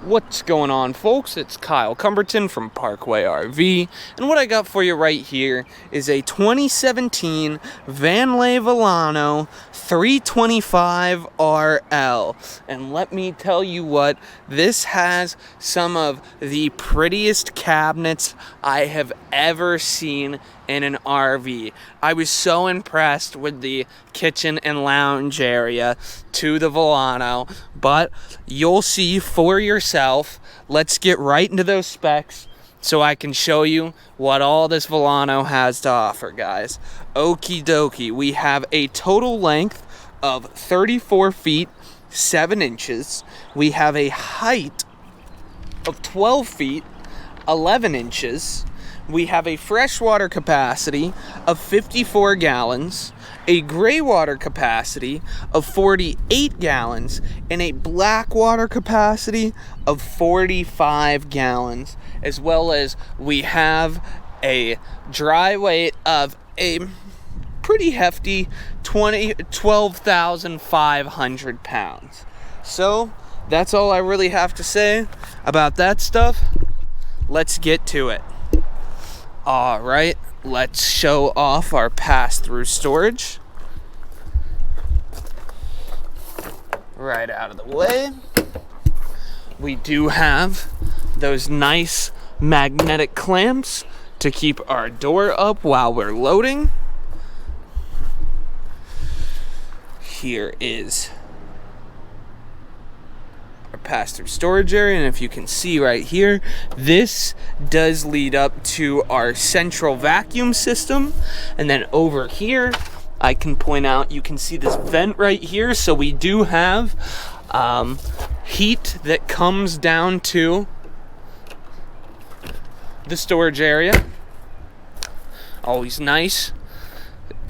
What's going on, folks? It's Kyle Cumberton from Parkway RV, and what I got for you right here is a 2017 VanLeigh Vilano 325 RL. And let me tell you what, this has some of the prettiest cabinets I have ever seen in an RV. I was so impressed with the kitchen and lounge area to the Vilano, but you'll see for yourself. Let's get right into those specs so I can show you what all this Vilano has to offer, guys. Okie dokie, we have a total length of 34 feet 7 inches. We have a height of 12 feet 11 inches. We have a freshwater capacity of 54 gallons, a gray water capacity of 48 gallons, and a black water capacity of 45 gallons, as well as we have a dry weight of a pretty hefty 12,500 pounds. So that's all I really have to say about that stuff. Let's get to it. All right, let's show off our pass-through storage. Right out of the way. We do have those nice magnetic clamps to keep our door up while we're loading. Here is pass-through storage area, and if you can see right here, this does lead up to our central vacuum system. And then over here, I can point out, you can see this vent right here, so we do have heat that comes down to the storage area. Always nice,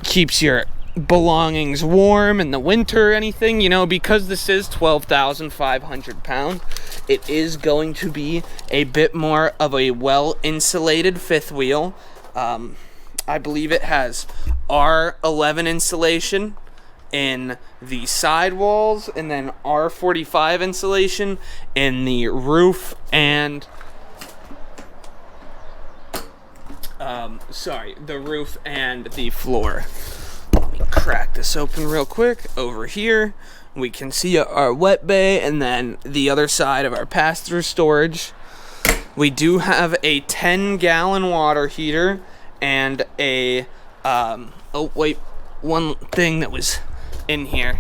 keeps your belongings warm in the winter or anything, you know, because this is 12,500 pounds. It is going to be a bit more of a well-insulated fifth wheel. I believe it has R11 insulation in the sidewalls, and then R45 insulation in the roof and the roof and the floor. Crack this open real quick. Over here we can see our wet bay, and then the other side of our pass-through storage, we do have a 10-gallon water heater and a oh wait, one thing that was in here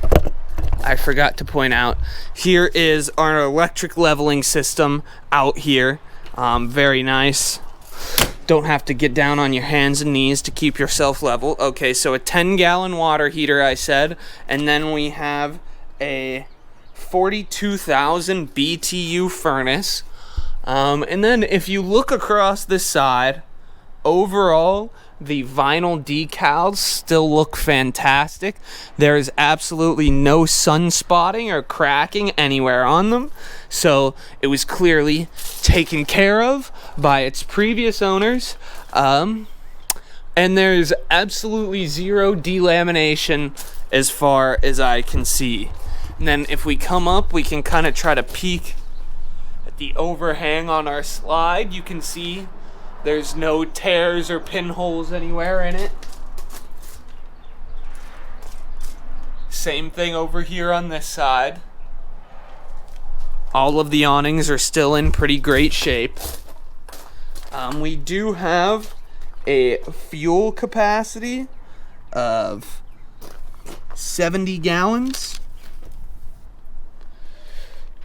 I forgot to point out. Here is our electric leveling system out here. Very nice. Don't have to get down on your hands and knees to keep yourself level. Okay, so a 10-gallon water heater, I said. And then we have a 42,000 BTU furnace. And then if you look across this side, overall, the vinyl decals still look fantastic. There is absolutely no sun spotting or cracking anywhere on them. So it was clearly taken care of by its previous owners. And there's absolutely zero delamination as far as I can see. And then if we come up, we can kind of try to peek at the overhang on our slide. You can see there's no tears or pinholes anywhere in it. Same thing over here on this side. All of the awnings are still in pretty great shape. We do have a fuel capacity of 70 gallons.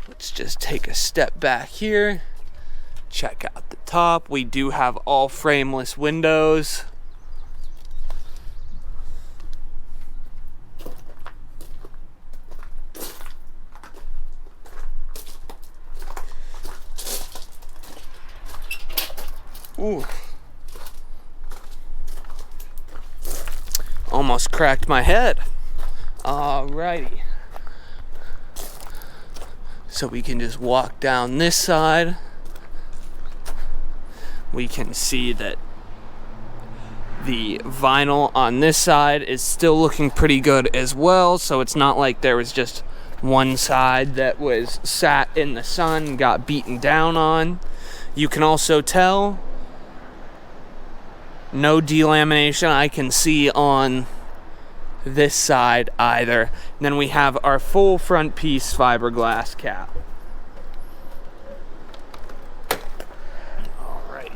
Let's just take a step back here. Check out the top. We do have all frameless windows. Ooh. Almost cracked my head. Alrighty. So we can just walk down this side. We can see that the vinyl on this side is still looking pretty good as well, so it's not like there was just one side that was sat in the sun, got beaten down on. You can also tell no delamination I can see on this side either. And then we have our full front piece fiberglass cap. Alrighty.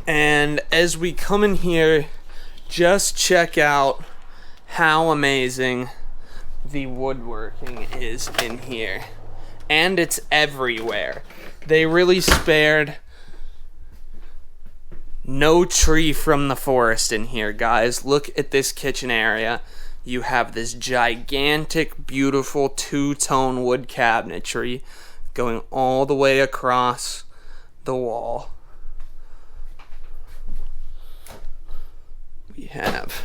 And as we come in here, just check out how amazing the woodworking is in here. And it's everywhere. They really spared no tree from the forest in here, guys. Look at this kitchen area. You have this gigantic, beautiful two-tone wood cabinetry going all the way across the wall. We have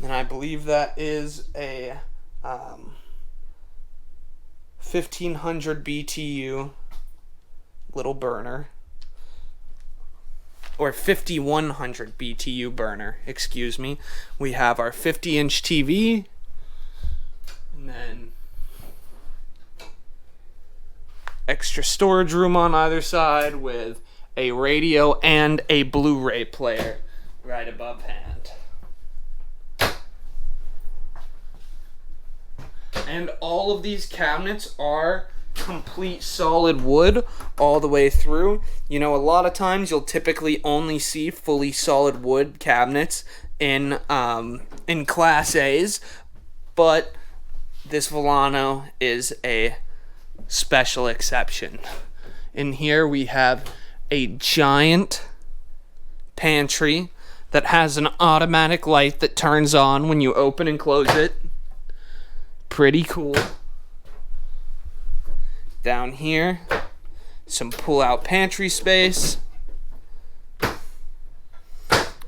and I believe that is a 1500 BTU little burner, or 5100 BTU burner, excuse me. We have our 50-inch TV, and then extra storage room on either side with a radio and a Blu-ray player right above hand. And all of these cabinets are complete solid wood all the way through. You know, a lot of times you'll typically only see fully solid wood cabinets in Class A's, but this Vilano is a special exception. In here we have a giant pantry that has an automatic light that turns on when you open and close it. Pretty cool. Down here, some pull-out pantry space.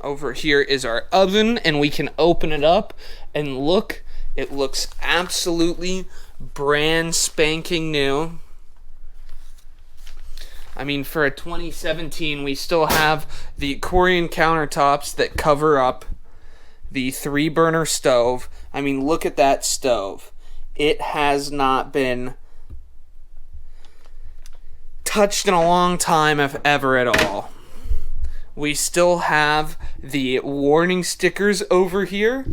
Over here is our oven, and we can open it up and look. It looks absolutely brand spanking new. I mean, for a 2017, we still have the Corian countertops that cover up the 3-burner stove. I mean, look at that stove. It has not been touched in a long time, if ever at all. We still have the warning stickers over here.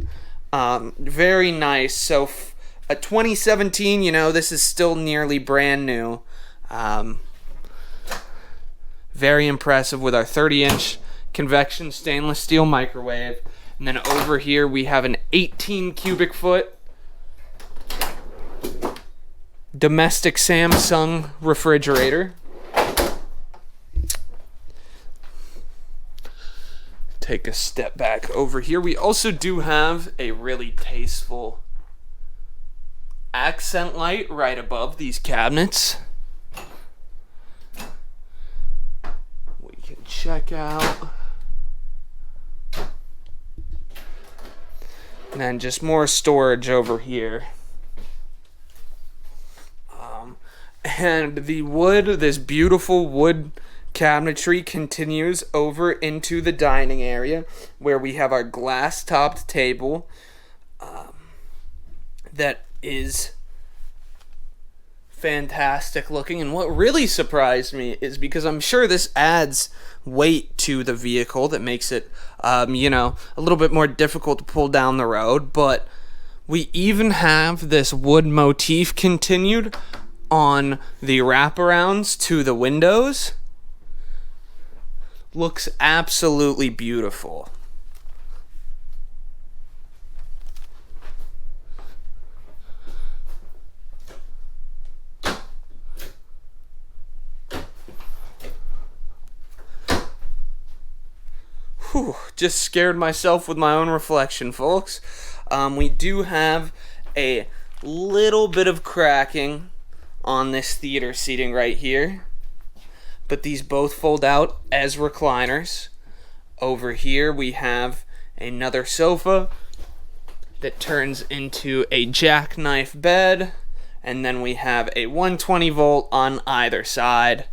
Very nice. So a 2017, you know, this is still nearly brand new. Very impressive with our 30-inch convection stainless steel microwave. And then over here we have an 18 cubic foot domestic Samsung refrigerator. Take a step back over here. We also do have a really tasteful accent light right above these cabinets. We can check out. And then just more storage over here. And the wood, this beautiful wood cabinetry continues over into the dining area where we have our glass-topped table that is fantastic looking. And what really surprised me is, because I'm sure this adds weight to the vehicle that makes it, you know, a little bit more difficult to pull down the road, but we even have this wood motif continued on the wraparounds to the windows. Looks absolutely beautiful. Whew, just scared myself with my own reflection, folks. We do have a little bit of cracking on this theater seating right here, but these both fold out as recliners. Over here we have another sofa that turns into a jackknife bed, And then we have a 120 volt on either side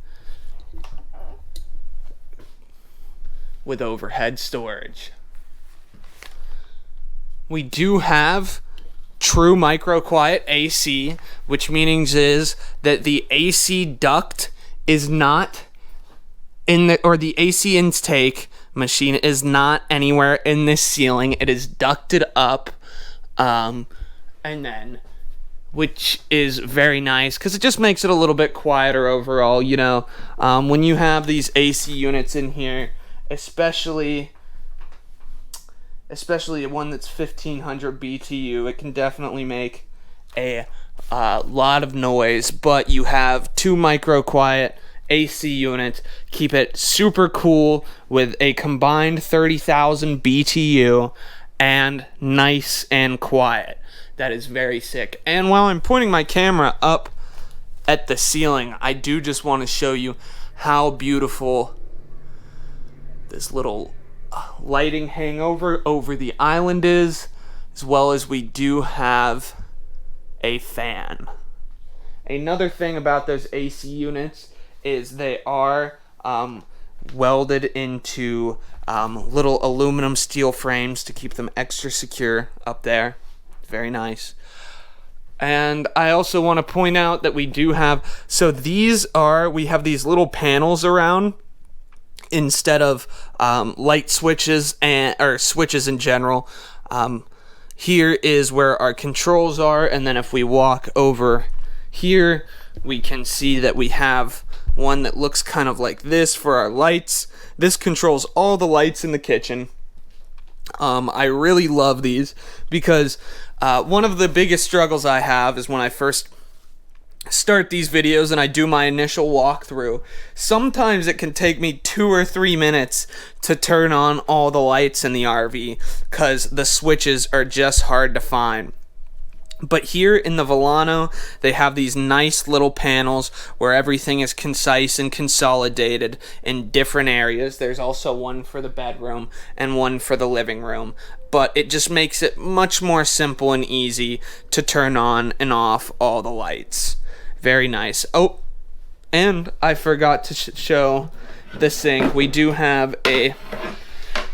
with overhead storage. We do have true micro quiet AC, which means is that the AC duct is not in the, or the AC intake machine is not anywhere in this ceiling. It is ducted up, and then, which is very nice because it just makes it a little bit quieter overall. You know, when you have these AC units in here, especially one that's 1500 BTU, it can definitely make a lot of noise. But you have two micro quiet AC units, keep it super cool with a combined 30,000 BTU and nice and quiet. That is very sick. And while I'm pointing my camera up at the ceiling, I do just want to show you how beautiful this little lighting hangover over the island is, as well as we do have a fan. Another thing about those AC units is they are welded into little aluminum steel frames to keep them extra secure up there. Very nice. And I also want to point out that we do have, so we have these little panels around instead of light switches or switches in general. Here is where our controls are, and then if we walk over here, we can see that we have one that looks kind of like this for our lights. This controls all the lights in the kitchen. I really love these because one of the biggest struggles I have is when I first start these videos and I do my initial walkthrough. Sometimes it can take me 2 or 3 minutes to turn on all the lights in the RV because the switches are just hard to find. But here in the Vilano, they have these nice little panels where everything is concise and consolidated in different areas. There's also one for the bedroom and one for the living room. But it just makes it much more simple and easy to turn on and off all the lights. Very nice. Oh, and I forgot to show the sink. We do have a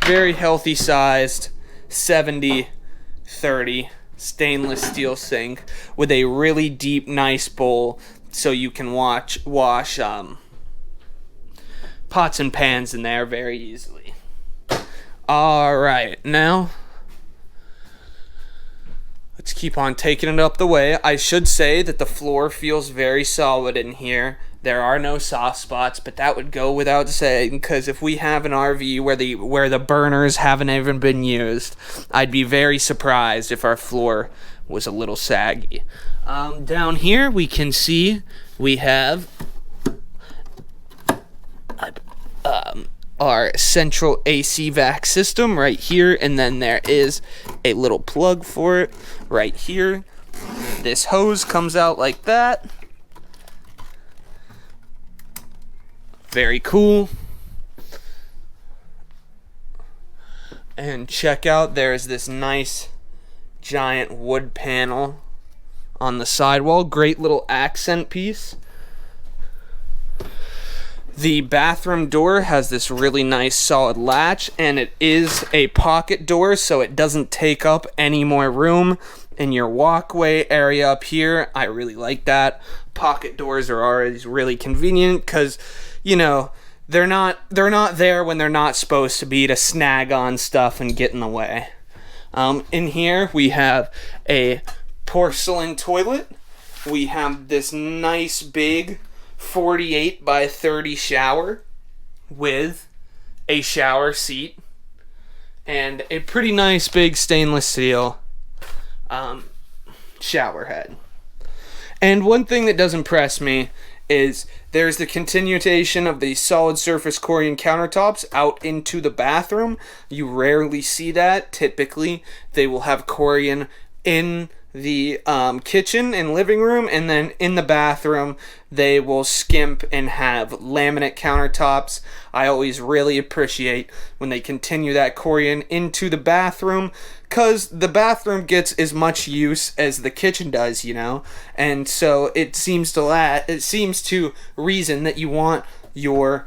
very healthy sized 70-30 stainless steel sink with a really deep, nice bowl so you can wash pots and pans in there very easily. Alright, now let's keep on taking it up the way. I should say that the floor feels very solid in here. There are no soft spots, but that would go without saying, because if we have an RV where the burners haven't even been used, I'd be very surprised if our floor was a little saggy. Down here we can see we have our central AC vac system right here, and then there is a little plug for it right here. This hose comes out like that. Very cool. And check out, there's this nice giant wood panel on the sidewall. Great little accent piece. The bathroom door has this really nice solid latch, and it is a pocket door, so it doesn't take up any more room in your walkway area up here. I really like that. Pocket doors are always really convenient because, you know, they're not there when they're not supposed to be, to snag on stuff and get in the way. In here we have a porcelain toilet. We have this nice big 48 by 30 shower with a shower seat and a pretty nice big stainless steel shower head. And one thing that does impress me is there's the continuation of the solid surface Corian countertops out into the bathroom. You rarely see that. Typically, they will have Corian in the kitchen and living room, and then in the bathroom they will skimp and have laminate countertops. I always really appreciate when they continue that Corian into the bathroom, because the bathroom gets as much use as the kitchen does, you know, and so it seems to reason that you want your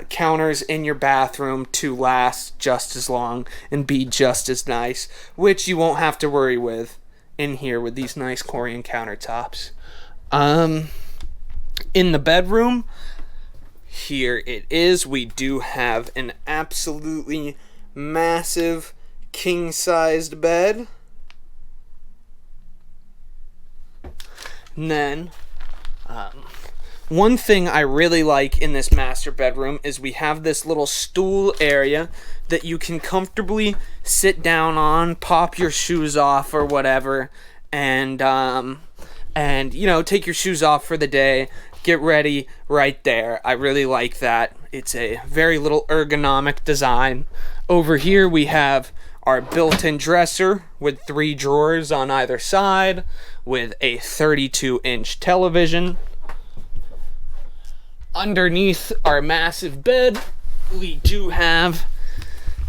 counters in your bathroom to last just as long and be just as nice, which you won't have to worry with in here with these nice Corian countertops. In the bedroom, here it is. We do have an absolutely massive king-sized bed. And then, one thing I really like in this master bedroom is we have this little stool area that you can comfortably sit down on, pop your shoes off or whatever, and you know, take your shoes off for the day, get ready right there. I really like that. It's a very little ergonomic design. Over here we have our built-in dresser with 3 drawers on either side with a 32-inch television. Underneath our massive bed, we do have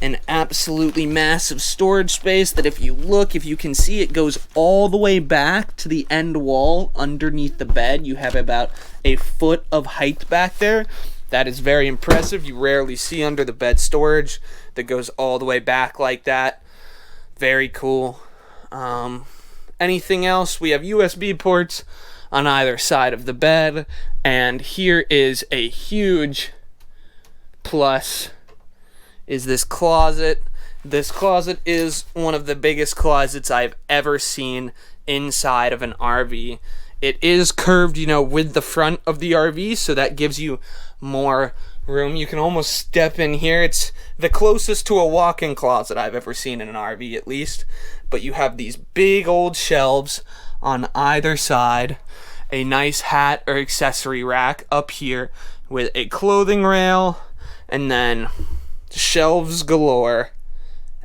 an absolutely massive storage space that if you can see, it goes all the way back to the end wall underneath the bed. You have about a foot of height back there. That is very impressive. You rarely see under the bed storage that goes all the way back like that. Very cool. Anything else? We have USB ports on either side of the bed, and here is a huge plus is this closet. This closet is one of the biggest closets I've ever seen inside of an RV. It is curved, you know, with the front of the RV, so that gives you more room. You can almost step in here. It's the closest to a walk-in closet I've ever seen in an RV, at least. But you have these big old shelves on either side, a nice hat or accessory rack up here with a clothing rail, and then shelves galore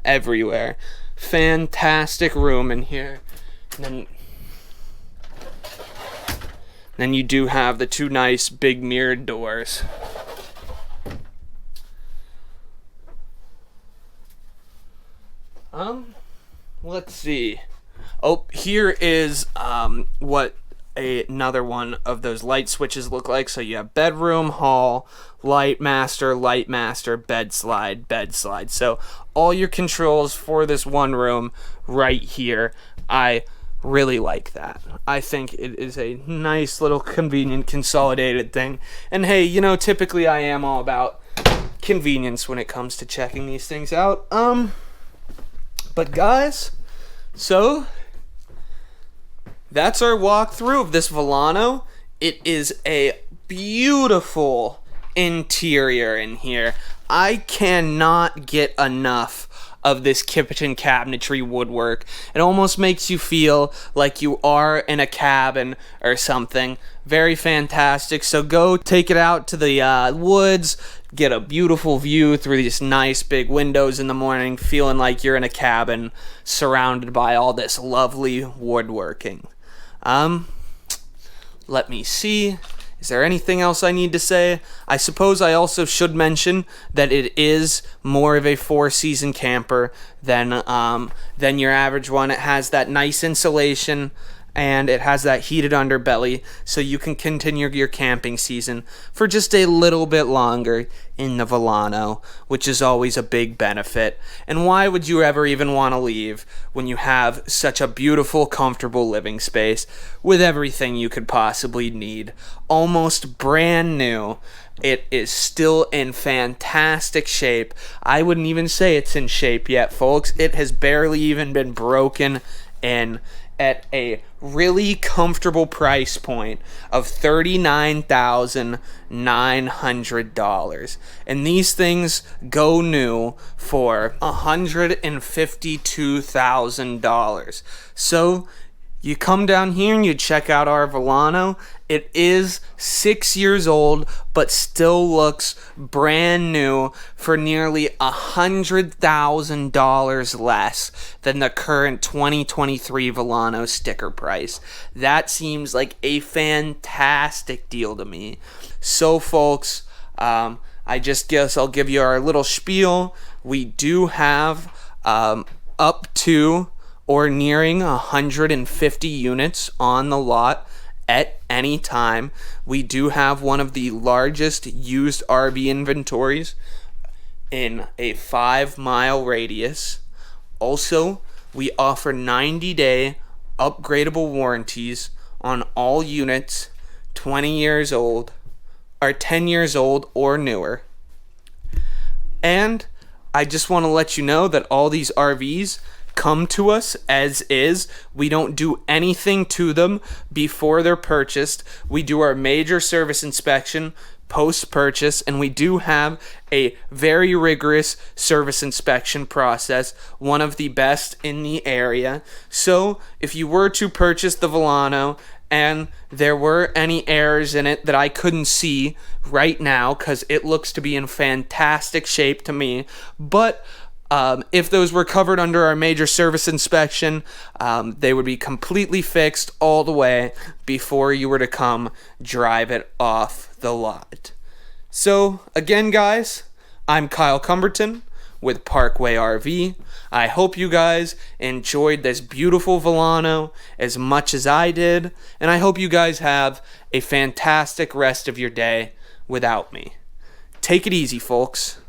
everywhere. Fantastic room in here. And then you do have the 2 nice big mirrored doors. Let's see. Oh, here is what another one of those light switches look like. So you have bedroom, hall, light master, bed slide. So all your controls for this one room right here. I really like that. I think it is a nice little convenient consolidated thing. And hey, you know, typically I am all about convenience when it comes to checking these things out. But guys, so that's our walkthrough of this Vilano. It is a beautiful interior in here. I cannot get enough of this kitchen cabinetry woodwork. It almost makes you feel like you are in a cabin or something. Very fantastic. So go take it out to the woods, get a beautiful view through these nice big windows in the morning, feeling like you're in a cabin surrounded by all this lovely woodworking. Let me see. Is there anything else I need to say? I suppose I also should mention that it is more of a 4-season camper than your average one. It has that nice insulation, and it has that heated underbelly, so you can continue your camping season for just a little bit longer in the Vilano, which is always a big benefit. And why would you ever even want to leave when you have such a beautiful, comfortable living space with everything you could possibly need? Almost brand new. It is still in fantastic shape. I wouldn't even say it's in shape yet, folks. It has barely even been broken in, at a really comfortable price point of $39,900. And these things go new for $152,000. So You come down here and you check out our Vilano. It is 6 years old, but still looks brand new for nearly $100,000 less than the current 2023 Vilano sticker price. That seems like a fantastic deal to me. So, folks, I just guess I'll give you our little spiel. We do have up to or nearing 150 units on the lot at any time. We do have one of the largest used RV inventories in a 5-mile radius. Also, we offer 90-day upgradable warranties on all units 20 years old or 10 years old or newer. And I just want to let you know that all these RVs come to us as is. We don't do anything to them before they're purchased. We do our major service inspection post-purchase, and we do have a very rigorous service inspection process, one of the best in the area. So if you were to purchase the Vilano and there were any errors in it that I couldn't see right now because it looks to be in fantastic shape to me, but if those were covered under our major service inspection, they would be completely fixed all the way before you were to come drive it off the lot. So, again, guys, I'm Kyle Cumberton with Parkway RV. I hope you guys enjoyed this beautiful Vilano as much as I did, and I hope you guys have a fantastic rest of your day without me. Take it easy, folks.